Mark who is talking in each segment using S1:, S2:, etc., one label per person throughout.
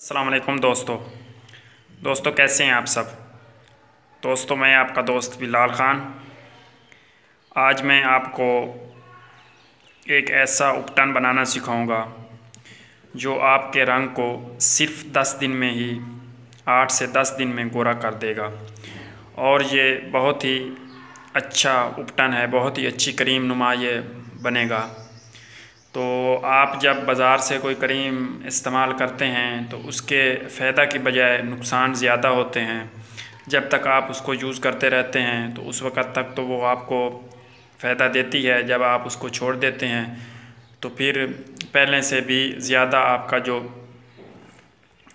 S1: अस्सलाम वालेकुम दोस्तों कैसे हैं आप सब। दोस्तों मैं आपका दोस्त बिलाल ख़ान। आज मैं आपको एक ऐसा उपटन बनाना सिखाऊंगा जो आपके रंग को सिर्फ 10 दिन में ही 8 से 10 दिन में गोरा कर देगा। और ये बहुत ही अच्छा उपटन है, बहुत ही अच्छी क्रीम नुमा ये बनेगा। तो आप जब बाज़ार से कोई क्रीम इस्तेमाल करते हैं तो उसके फ़ायदा की बजाय नुकसान ज़्यादा होते हैं। जब तक आप उसको यूज़ करते रहते हैं तो उस वक़्त तक तो वो आपको फ़ायदा देती है। जब आप उसको छोड़ देते हैं तो फिर पहले से भी ज़्यादा आपका जो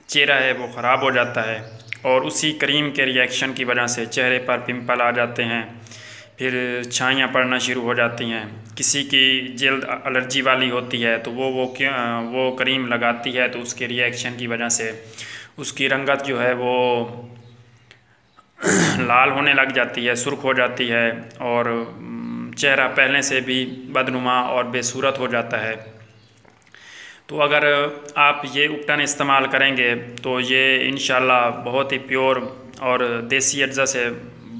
S1: चेहरा है वो ख़राब हो जाता है और उसी क्रीम के रिएक्शन की वजह से चेहरे पर पिंपल आ जाते हैं, फिर छाइयाँ पड़ना शुरू हो जाती हैं। किसी की जल्द एलर्जी वाली होती है तो वो क्रीम लगाती है तो उसके रिएक्शन की वजह से उसकी रंगत जो है वो लाल होने लग जाती है, सुर्ख हो जाती है और चेहरा पहले से भी बदनुमा और बेसूरत हो जाता है। तो अगर आप ये उपटन इस्तेमाल करेंगे तो ये इंशाल्लाह बहुत ही प्योर और देसी अज्जा से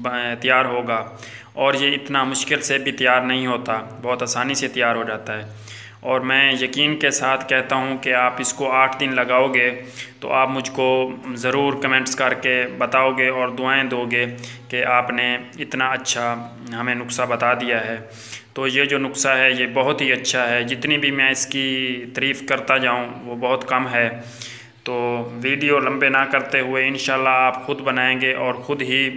S1: तैयार होगा और ये इतना मुश्किल से भी तैयार नहीं होता, बहुत आसानी से तैयार हो जाता है। और मैं यकीन के साथ कहता हूँ कि आप इसको 8 दिन लगाओगे तो आप मुझको ज़रूर कमेंट्स करके बताओगे और दुआएं दोगे कि आपने इतना अच्छा हमें नुस्खा बता दिया है। तो ये जो नुस्खा है ये बहुत ही अच्छा है, जितनी भी मैं इसकी तारीफ़ करता जाऊँ वो बहुत कम है। तो वीडियो लंबे ना करते हुए इंशाल्लाह आप ख़ुद बनाएंगे और ख़ुद ही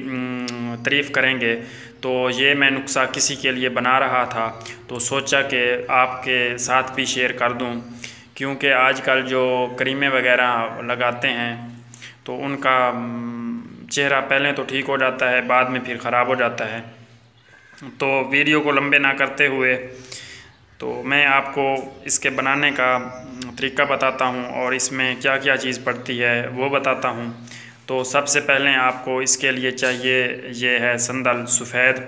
S1: तारीफ़ करेंगे। तो ये मैं नुस्खा किसी के लिए बना रहा था तो सोचा कि आपके साथ भी शेयर कर दूं, क्योंकि आजकल जो क्रीमें वगैरह लगाते हैं तो उनका चेहरा पहले तो ठीक हो जाता है, बाद में फिर ख़राब हो जाता है। तो वीडियो को लंबे ना करते हुए तो मैं आपको इसके बनाने का तरीका बताता हूँ और इसमें क्या क्या चीज़ पड़ती है वो बताता हूँ। तो सबसे पहले आपको इसके लिए चाहिए, ये है संदल सफ़ेद,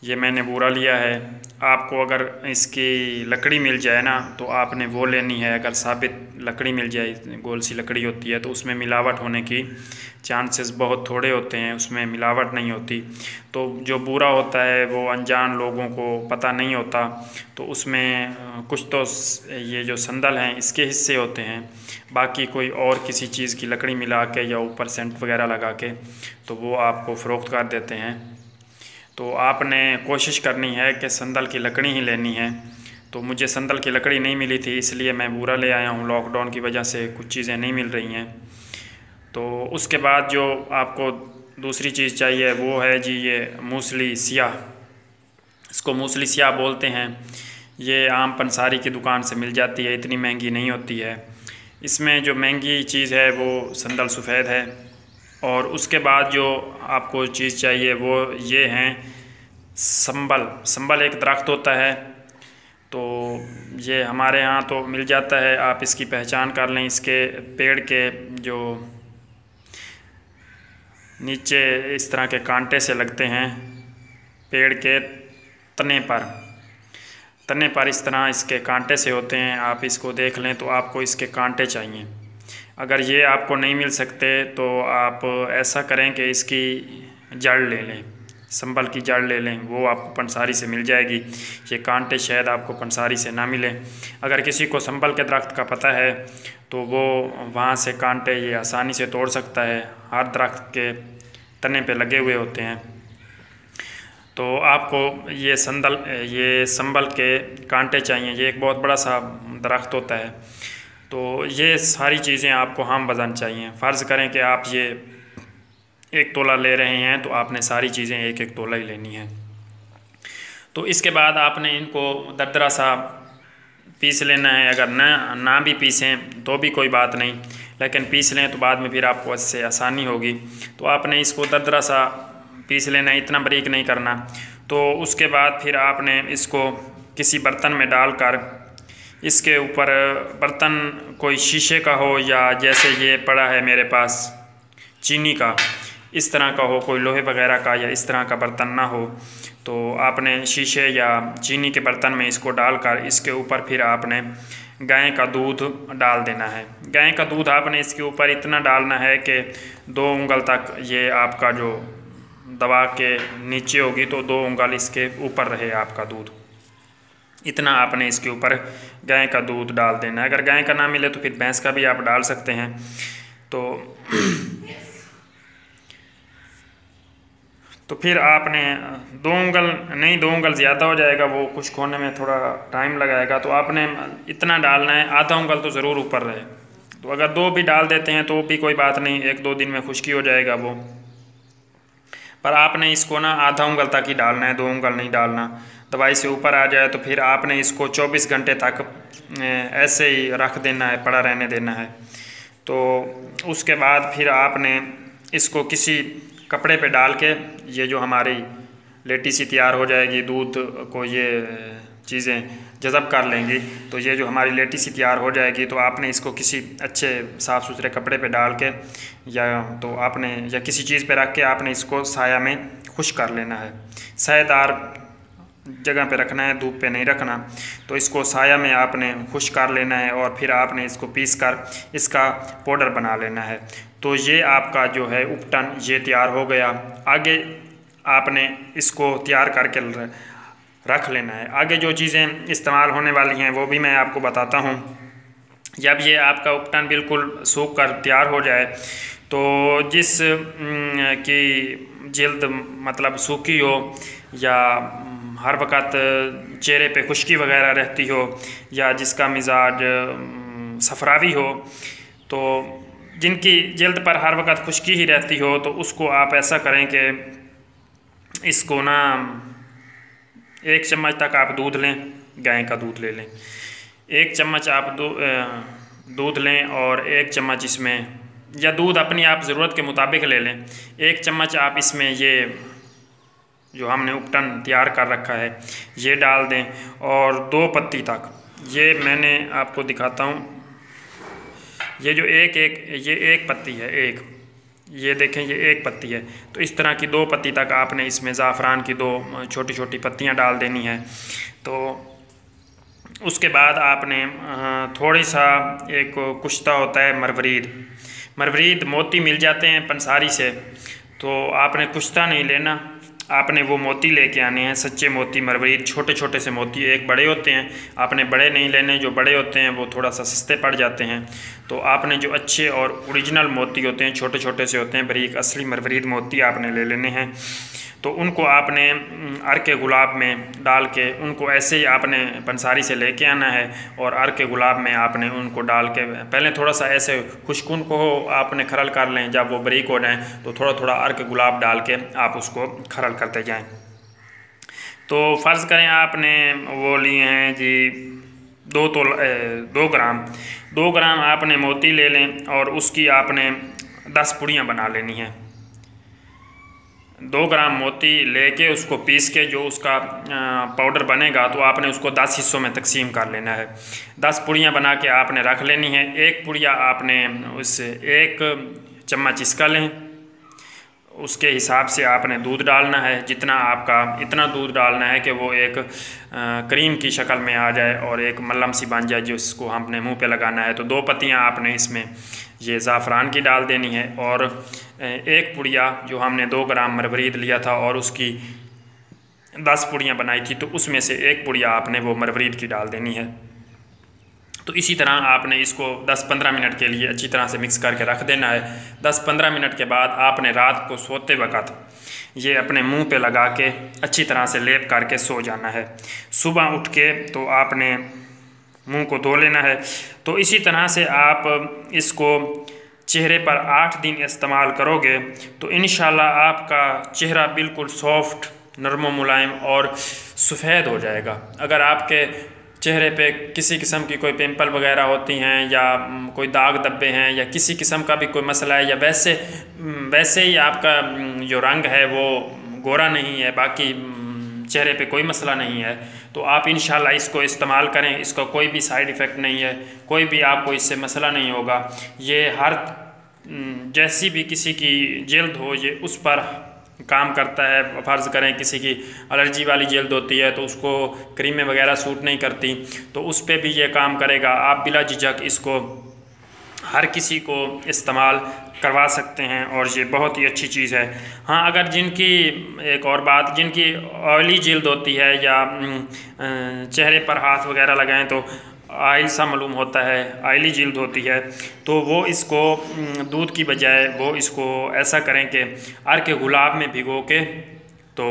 S1: ये मैंने बूरा लिया है। आपको अगर इसकी लकड़ी मिल जाए ना तो आपने वो लेनी है। अगर साबित लकड़ी मिल जाए, गोल सी लकड़ी होती है तो उसमें मिलावट होने की चांसेस बहुत थोड़े होते हैं, उसमें मिलावट नहीं होती। तो जो बूरा होता है वो अनजान लोगों को पता नहीं होता, तो उसमें कुछ तो ये जो संदल हैं इसके हिस्से होते हैं, बाकी कोई और किसी चीज़ की लकड़ी मिला के या ऊपर सेंट वगैरह लगा के तो वो आपको फ़रोख्त कर देते हैं। तो आपने कोशिश करनी है कि संदल की लकड़ी ही लेनी है। तो मुझे संदल की लकड़ी नहीं मिली थी इसलिए मैं बूरा ले आया हूँ, लॉकडाउन की वजह से कुछ चीज़ें नहीं मिल रही हैं। तो उसके बाद जो आपको दूसरी चीज़ चाहिए वो है जी ये मूसली सियाह, इसको मूसली सियाह बोलते हैं। ये आम पंसारी की दुकान से मिल जाती है, इतनी महंगी नहीं होती है। इसमें जो महंगी चीज़ है वो संदल सफ़ेद है। और उसके बाद जो आपको चीज़ चाहिए वो ये हैं संबल। संबल एक दरख्त होता है, तो ये हमारे यहाँ तो मिल जाता है, आप इसकी पहचान कर लें। इसके पेड़ के जो नीचे इस तरह के कांटे से लगते हैं, पेड़ के तने पर इस तरह इसके कांटे से होते हैं। आप इसको देख लें तो आपको इसके कांटे चाहिए। अगर ये आपको नहीं मिल सकते तो आप ऐसा करें कि इसकी जड़ ले लें, संबल की जड़ ले लें, वो आपको पंसारी से मिल जाएगी। ये कांटे शायद आपको पंसारी से ना मिले। अगर किसी को संबल के दरख्त का पता है तो वो वहाँ से कांटे ये आसानी से तोड़ सकता है, हर दरख्त के तने पे लगे हुए होते हैं। तो आपको ये संबल के कांटे चाहिए। ये एक बहुत बड़ा सा दरख्त होता है। तो ये सारी चीज़ें आपको हम वज़न चाहिए। फ़र्ज़ करें कि आप ये 1 तोला ले रहे हैं तो आपने सारी चीज़ें 1-1 तोला ही लेनी है। तो इसके बाद आपने इनको दरदरा सा पीस लेना है। अगर ना भी पीसें तो भी कोई बात नहीं, लेकिन पीस लें तो बाद में फिर आपको इससे आसानी होगी। तो आपने इसको दरदरा सा पीस लेना है, इतना बारीक नहीं करना। तो उसके बाद फिर आपने इसको किसी बर्तन में डालकर इसके ऊपर, बर्तन कोई शीशे का हो या जैसे ये पड़ा है मेरे पास चीनी का, इस तरह का हो, कोई लोहे वगैरह का या इस तरह का बर्तन ना हो, तो आपने शीशे या चीनी के बर्तन में इसको डालकर इसके ऊपर फिर आपने गाय का दूध डाल देना है। गाय का दूध आपने इसके ऊपर इतना डालना है कि 2 उंगल तक ये आपका जो दबा के नीचे होगी तो 2 उंगल इसके ऊपर रहे आपका दूध, इतना आपने इसके ऊपर गाय का दूध डाल देना है। अगर गाय का ना मिले तो फिर भैंस का भी आप डाल सकते हैं। तो फिर आपने 2 उंगल नहीं, 2 उंगल ज़्यादा हो जाएगा, वो खुश्क होने में थोड़ा टाइम लगाएगा। तो आपने इतना डालना है, आधा उंगल तो ज़रूर ऊपर रहे। तो अगर 2 भी डाल देते हैं तो भी कोई बात नहीं, 1-2 दिन में खुश्की हो जाएगा वो। पर आपने इसको ना आधा उंगल तक ही डालना है, 2 उंगल नहीं डालना। दवाई से ऊपर आ जाए तो फिर आपने इसको 24 घंटे तक ऐसे ही रख देना है, पड़ा रहने देना है। तो उसके बाद फिर आपने इसको किसी कपड़े पे डाल के, ये जो हमारी लेटी सी तैयार हो जाएगी, दूध को ये चीज़ें जज़ब कर लेंगी, तो ये जो हमारी लेटी सी तैयार हो जाएगी तो आपने इसको किसी अच्छे साफ़ सुथरे कपड़े पे डाल के या किसी चीज़ पे रख के आपने इसको साया में खुश्क कर लेना है। सायेदार जगह पे रखना है, धूप पे नहीं रखना। तो इसको साया में आपने खुश्क कर लेना है और फिर आपने इसको पीस कर इसका पाउडर बना लेना है। तो ये आपका जो है उपटन ये तैयार हो गया। आगे आपने इसको तैयार करके रख लेना है। आगे जो चीज़ें इस्तेमाल होने वाली हैं वो भी मैं आपको बताता हूँ। जब ये आपका उपटन बिल्कुल सूख कर तैयार हो जाए तो जिस की जल्द मतलब सूखी हो या हर वक्त चेहरे पे खुश्की वगैरह रहती हो या जिसका मिजाज सफरावी हो, तो जिनकी जल्द पर हर वक्त खुश्की ही रहती हो, तो उसको आप ऐसा करें कि इसको ना 1 चम्मच तक आप दूध लें, गाय का दूध ले लें। 1 चम्मच आप दूध लें और 1 चम्मच इसमें, या दूध अपनी आप ज़रूरत के मुताबिक ले लें। 1 चम्मच आप इसमें ये जो हमने उपटन तैयार कर रखा है ये डाल दें और 2 पत्ती तक, ये मैंने आपको दिखाता हूँ, ये जो एक पत्ती है, ये देखें ये 1 पत्ती है, तो इस तरह की 2 पत्ती तक आपने इसमें ज़ाफ़रान की 2 छोटी छोटी पत्तियाँ डाल देनी है। तो उसके बाद आपने थोड़ी सा एक कुश्ता होता है मरवरीद मोती मिल जाते हैं पंसारी से, तो आपने कुश्ता नहीं लेना, आपने वो मोती लेके आने हैं, सच्चे मोती मरवरीद, छोटे छोटे से मोती। एक बड़े होते हैं, आपने बड़े नहीं लेने, जो बड़े होते हैं वो थोड़ा सा सस्ते पड़ जाते हैं। तो आपने जो अच्छे और ओरिजिनल मोती होते हैं, छोटे छोटे से होते हैं, बारीक असली मरवरीद मोती आपने ले लेने हैं। तो उनको आपने अर्क गुलाब में डाल के उनको ऐसे ही आपने पंसारी से लेके आना है और अर्क गुलाब में आपने उनको डाल के पहले थोड़ा सा ऐसे खुश्कुन को आपने खरल कर लें। जब वो बारीक हो जाएँ तो थोड़ा थोड़ा अर्क गुलाब डाल के आप उसको खरल करते जाएं। तो फ़र्ज़ करें आपने वो लिए हैं जी 2 ग्राम आपने मोती ले लें और उसकी आपने 10 पुड़ियाँ बना लेनी हैं। 2 ग्राम मोती लेके उसको पीस के जो उसका पाउडर बनेगा तो आपने उसको 10 हिस्सों में तकसीम कर लेना है। 10 पुड़ियाँ बना के आपने रख लेनी है। 1 पुड़िया आपने उससे 1 चम्मच इसका लें, उसके हिसाब से आपने दूध डालना है, जितना आपका इतना दूध डालना है कि वो एक क्रीम की शक्ल में आ जाए और एक मल्लम सी बन जाए जिसको हमने मुंह पे लगाना है। तो 2 पत्तियाँ आपने इसमें ये ज़ाफ़रान की डाल देनी है और 1 पुड़िया जो हमने 2 ग्राम मरवरीद लिया था और उसकी 10 पुड़ियाँ बनाई थी, तो उसमें से 1 पुड़िया आपने वो मरवरीद की डाल देनी है। तो इसी तरह आपने इसको 10-15 मिनट के लिए अच्छी तरह से मिक्स करके रख देना है। 10-15 मिनट के बाद आपने रात को सोते वक्त ये अपने मुंह पे लगा के अच्छी तरह से लेप करके सो जाना है। सुबह उठ के तो आपने मुंह को धो लेना है। तो इसी तरह से आप इसको चेहरे पर 8 दिन इस्तेमाल करोगे तो इंशाल्लाह आपका चेहरा बिल्कुल सॉफ्ट, नरम मुलायम और सफ़ेद हो जाएगा। अगर आपके चेहरे पे किसी किस्म की कोई पिंपल वगैरह होती हैं या कोई दाग धब्बे हैं या किसी किस्म का भी कोई मसला है या वैसे ही आपका जो रंग है वो गोरा नहीं है, बाकी चेहरे पे कोई मसला नहीं है, तो आप इंशाल्लाह इसको इस्तेमाल करें। इसका कोई भी साइड इफ़ेक्ट नहीं है, कोई भी आपको इससे मसला नहीं होगा। ये हर जैसी भी किसी की जल्द हो ये उस पर काम करता है। फ़र्ज़ करें किसी की एलर्जी वाली जल्द होती है तो उसको क्रीमें वगैरह सूट नहीं करती, तो उस पर भी ये काम करेगा। आप बिला झिझक इसको हर किसी को इस्तेमाल करवा सकते हैं और ये बहुत ही अच्छी चीज़ है। हाँ, अगर जिनकी एक और बात, जिनकी ऑयली जल्द होती है या चेहरे पर हाथ वगैरह लगाएं तो ऑयल सा मालूम होता है, ऑयली जल्द होती है, तो वो इसको दूध की बजाय वो इसको ऐसा करें कि अर्क गुलाब में भिगो के, तो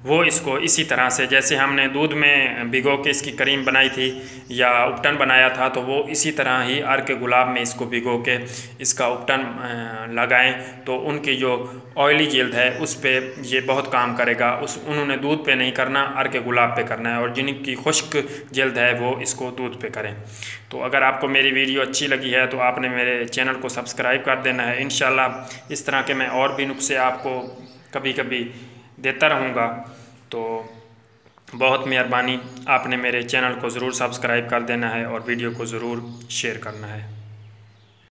S1: वो इसको इसी तरह से जैसे हमने दूध में भिगो के इसकी क्रीम बनाई थी या उपटन बनाया था, तो वो इसी तरह ही अर्क गुलाब में इसको भिगो के इसका उपटन लगाएं तो उनकी जो ऑयली जल्द है उस पे ये बहुत काम करेगा। उन्होंने दूध पे नहीं करना, अर्क गुलाब पे करना है, और जिनकी खुश्क जल्द है वो इसको दूध पे करें। तो अगर आपको मेरी वीडियो अच्छी लगी है तो आपने मेरे चैनल को सब्सक्राइब कर देना है। इंशाल्लाह इस तरह के मैं और भी नुस्खे आपको कभी कभी देता रहूँगा। तो बहुत मेहरबानी, आपने मेरे चैनल को ज़रूर सब्सक्राइब कर देना है और वीडियो को ज़रूर शेयर करना है।